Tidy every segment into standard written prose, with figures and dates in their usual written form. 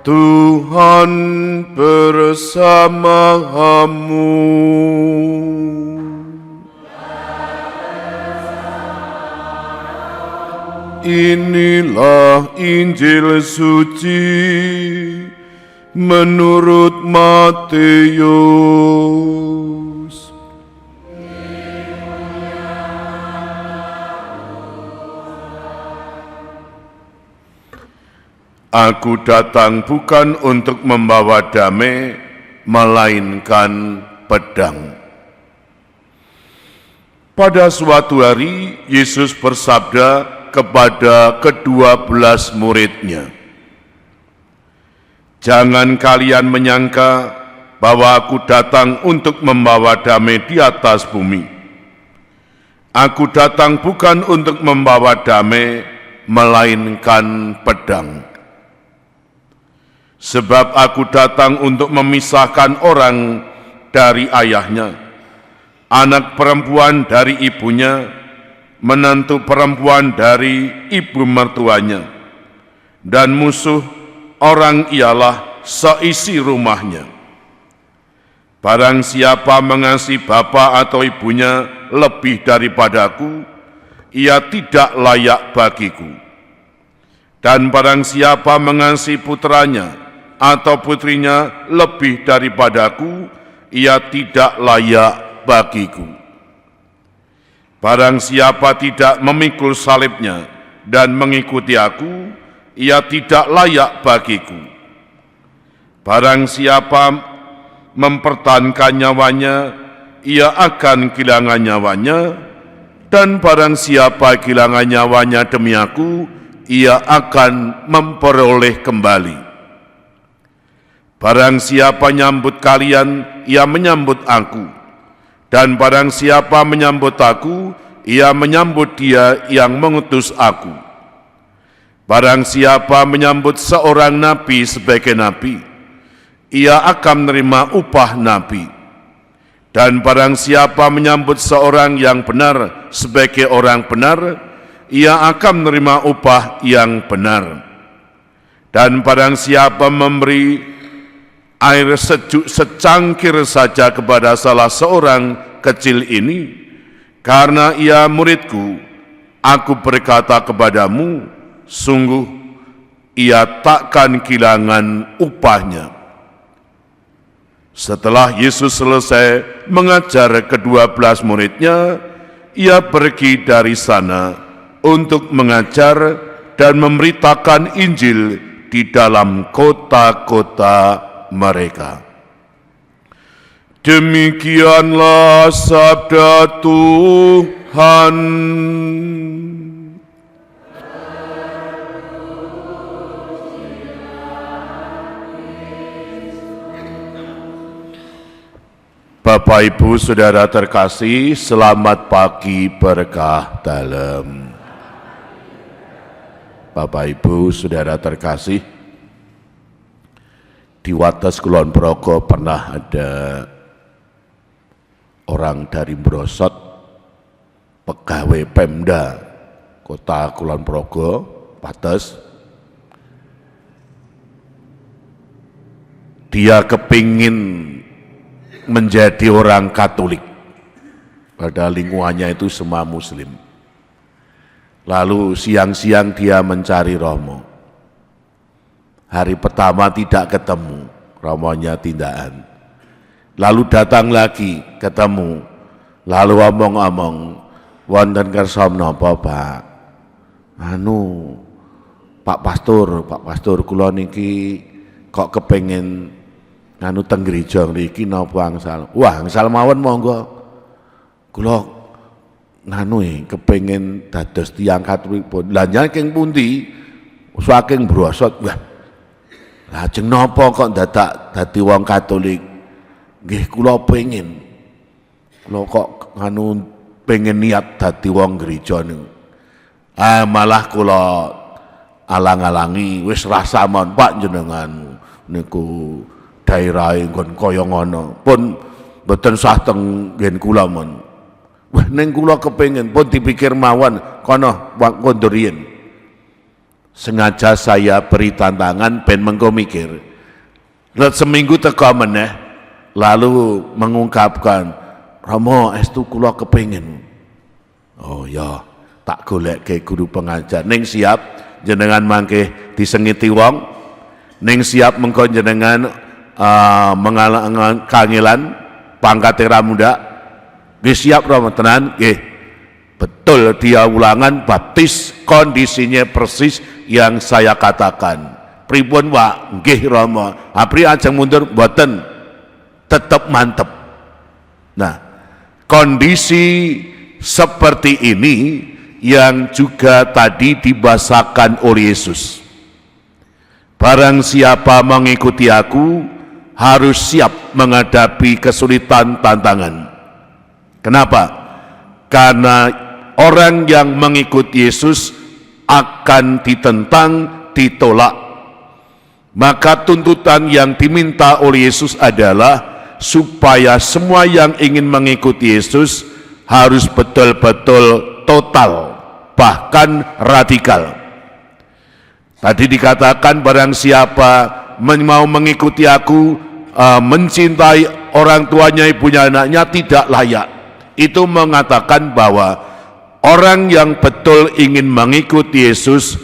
Tuhan bersamamu. Inilah Injil suci menurut Matius. Aku datang bukan untuk membawa damai, melainkan pedang. Pada suatu hari, Yesus bersabda kepada ke-12 muridnya, "Jangan kalian menyangka bahwa aku datang untuk membawa damai di atas bumi. Aku datang bukan untuk membawa damai, melainkan pedang. Sebab aku datang untuk memisahkan orang dari ayahnya, anak perempuan dari ibunya, menantu perempuan dari ibu mertuanya, dan musuh orang ialah seisi rumahnya. Barang siapa mengasihi bapa atau ibunya lebih daripadaku, ia tidak layak bagiku. Dan barang siapa mengasihi putranya atau putrinya lebih daripadaku, ia tidak layak bagiku. Barang siapa tidak memikul salibnya dan mengikuti aku, ia tidak layak bagiku. Barang siapa mempertahankan nyawanya, ia akan kehilangan nyawanya, dan barang siapa kehilangan nyawanya demi aku, ia akan memperoleh kembali. Barang siapa menyambut kalian, ia menyambut aku. Dan barang siapa menyambut aku, ia menyambut dia yang mengutus aku. Barang siapa menyambut seorang nabi sebagai nabi, ia akan menerima upah nabi. Dan barang siapa menyambut seorang yang benar sebagai orang benar, ia akan menerima upah yang benar. Dan barang siapa memberi air sejuk secangkir saja kepada salah seorang kecil ini, karena ia muridku, aku berkata kepadamu, sungguh ia takkan kehilangan upahnya." Setelah Yesus selesai mengajar ke-12 muridnya, ia pergi dari sana untuk mengajar dan memberitakan Injil di dalam kota-kota mereka. Demikianlah sabda Tuhan. Bapak Ibu Saudara terkasih, selamat pagi berkah dalam. Bapak Ibu Saudara terkasih, di Wates Kulon Progo pernah ada orang dari Brosot, pegawai Pemda Kota Kulon Progo, Wates. Dia kepingin menjadi orang Katolik, padahal lingkungannya itu semua Muslim. Lalu siang-siang dia mencari romo. Hari pertama tidak ketemu, romonya tindakan. Lalu datang lagi, ketemu. Lalu omong-omong, wonten kersa menapa, Pak? Pak Pastor, kula niki kok kepengin teng gereja niki napa angsal? Wah, angsal mawon monggo. Kula kepengin dados tiyang Katolik pun. Lah nyaking pundi? Saking Brosot. Wah, lajeng napa kok dadak dadi wong Katolik? Nggih kula pengin. Kula kok pengen niat dadi wong gereja niku. Malah kula alang-alangi wis rasa mon Pak jenengan niku daerah nggon kaya ngono. Pun mboten sah teng nggen kula mon. Wah ning kula kepengin pun dipikir mawon kono kondur riyen. Sengaja saya beri tantangan ben mengko mikir. Seminggu teko meneh lalu mengungkapkan, Romo estu kula kepengin. Oh ya, tak golek ke guru pengajar. Ning siap jenengan mangke disengiti wong, ning siap mengko jenengan kangelan pangkat ra muda. Nggih siap Romo tenan nggih. Betul dia ulangan baptis kondisinya persis yang saya katakan. Pripun Pak? Nggih Romo. Apri ajeng mundur mboten. Tetap mantep. Nah, kondisi seperti ini yang juga tadi dibahasakan oleh Yesus. Barang siapa mengikuti aku harus siap menghadapi kesulitan tantangan. Kenapa? Karena orang yang mengikuti Yesus akan ditentang, ditolak. Maka tuntutan yang diminta oleh Yesus adalah supaya semua yang ingin mengikuti Yesus harus betul-betul total, bahkan radikal. Tadi dikatakan barang siapa mau mengikuti aku, mencintai orang tuanya, ibunya, anaknya tidak layak. Itu mengatakan bahwa orang yang betul ingin mengikuti Yesus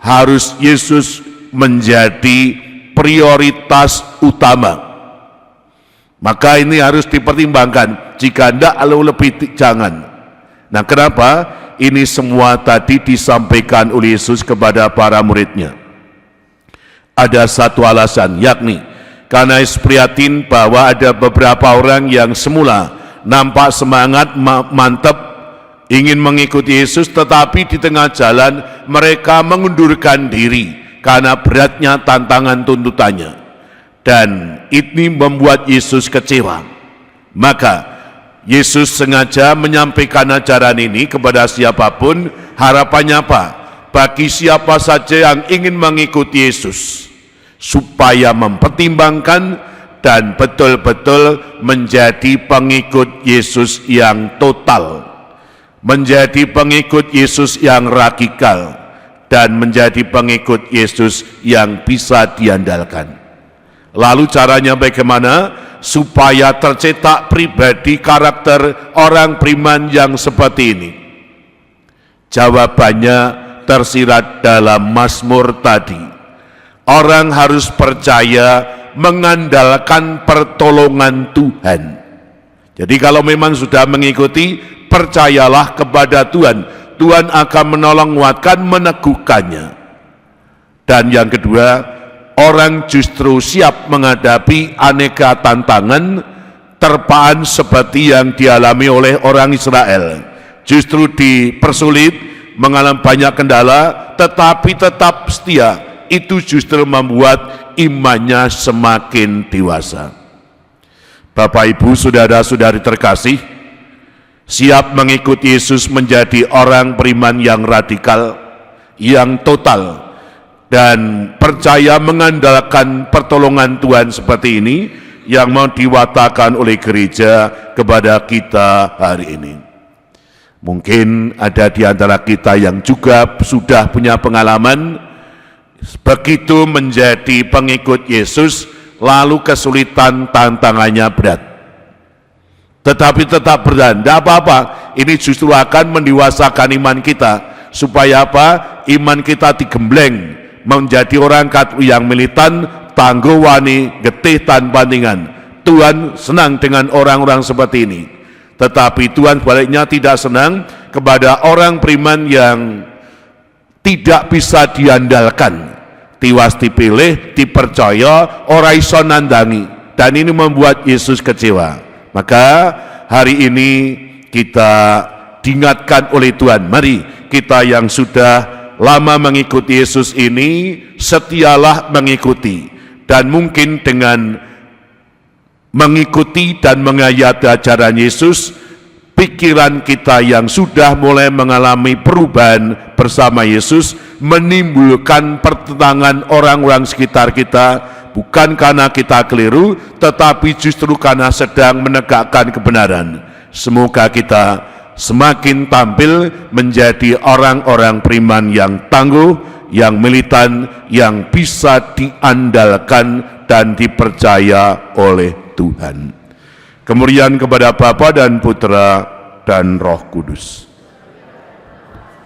harus Yesus menjadi prioritas utama. Maka ini harus dipertimbangkan. Jika tidak, lebih jangan. Nah, kenapa? Ini semua tadi disampaikan oleh Yesus kepada para muridnya. Ada satu alasan, yakni karena Yesus prihatin bahwa ada beberapa orang yang semula nampak semangat, mantap, ingin mengikuti Yesus, tetapi di tengah jalan mereka mengundurkan diri karena beratnya tantangan tuntutannya, dan ini membuat Yesus kecewa. Maka Yesus sengaja menyampaikan ajaran ini kepada siapapun. Harapannya apa? Bagi siapa saja yang ingin mengikuti Yesus, supaya mempertimbangkan dan betul-betul menjadi pengikut Yesus yang total, menjadi pengikut Yesus yang radikal, dan menjadi pengikut Yesus yang bisa diandalkan. Lalu caranya bagaimana? Supaya tercetak pribadi karakter orang beriman yang seperti ini. Jawabannya tersirat dalam Mazmur tadi. Orang harus percaya mengandalkan pertolongan Tuhan. Jadi kalau memang sudah mengikuti, percayalah kepada Tuhan. Tuhan akan menolong, menguatkan, meneguhkannya. Dan yang kedua, orang justru siap menghadapi aneka tantangan, terpaan seperti yang dialami oleh orang Israel. Justru dipersulit, mengalami banyak kendala, tetapi tetap setia. Itu justru membuat imannya semakin dewasa. Bapak, Ibu, saudara-saudari terkasih, siap mengikuti Yesus menjadi orang beriman yang radikal, yang total, dan percaya mengandalkan pertolongan Tuhan seperti ini yang mau diwatakan oleh gereja kepada kita hari ini. Mungkin ada di antara kita yang juga sudah punya pengalaman begitu menjadi pengikut Yesus, lalu kesulitan, tantangannya berat. Tetapi tetap bertahan, tidak apa-apa. Ini justru akan mendewasakan iman kita. Supaya apa? Iman kita digembleng menjadi orang yang militan, tangguh, wani, getih tanpa bandingan. Tuhan senang dengan orang-orang seperti ini. Tetapi Tuhan baliknya tidak senang kepada orang beriman yang tidak bisa diandalkan, tiwas dipilih, dipercaya, ora iso nandangi, dan ini membuat Yesus kecewa. Maka hari ini kita diingatkan oleh Tuhan, mari kita yang sudah lama mengikuti Yesus ini, setialah mengikuti, dan mungkin dengan mengikuti dan menghayati ajaran Yesus, pikiran kita yang sudah mulai mengalami perubahan bersama Yesus menimbulkan pertentangan orang-orang sekitar kita, bukan karena kita keliru, tetapi justru karena sedang menegakkan kebenaran. Semoga kita semakin tampil menjadi orang-orang beriman yang tangguh, yang militan, yang bisa diandalkan dan dipercaya oleh Tuhan. Kemuliaan kepada Bapa dan Putra dan Roh Kudus.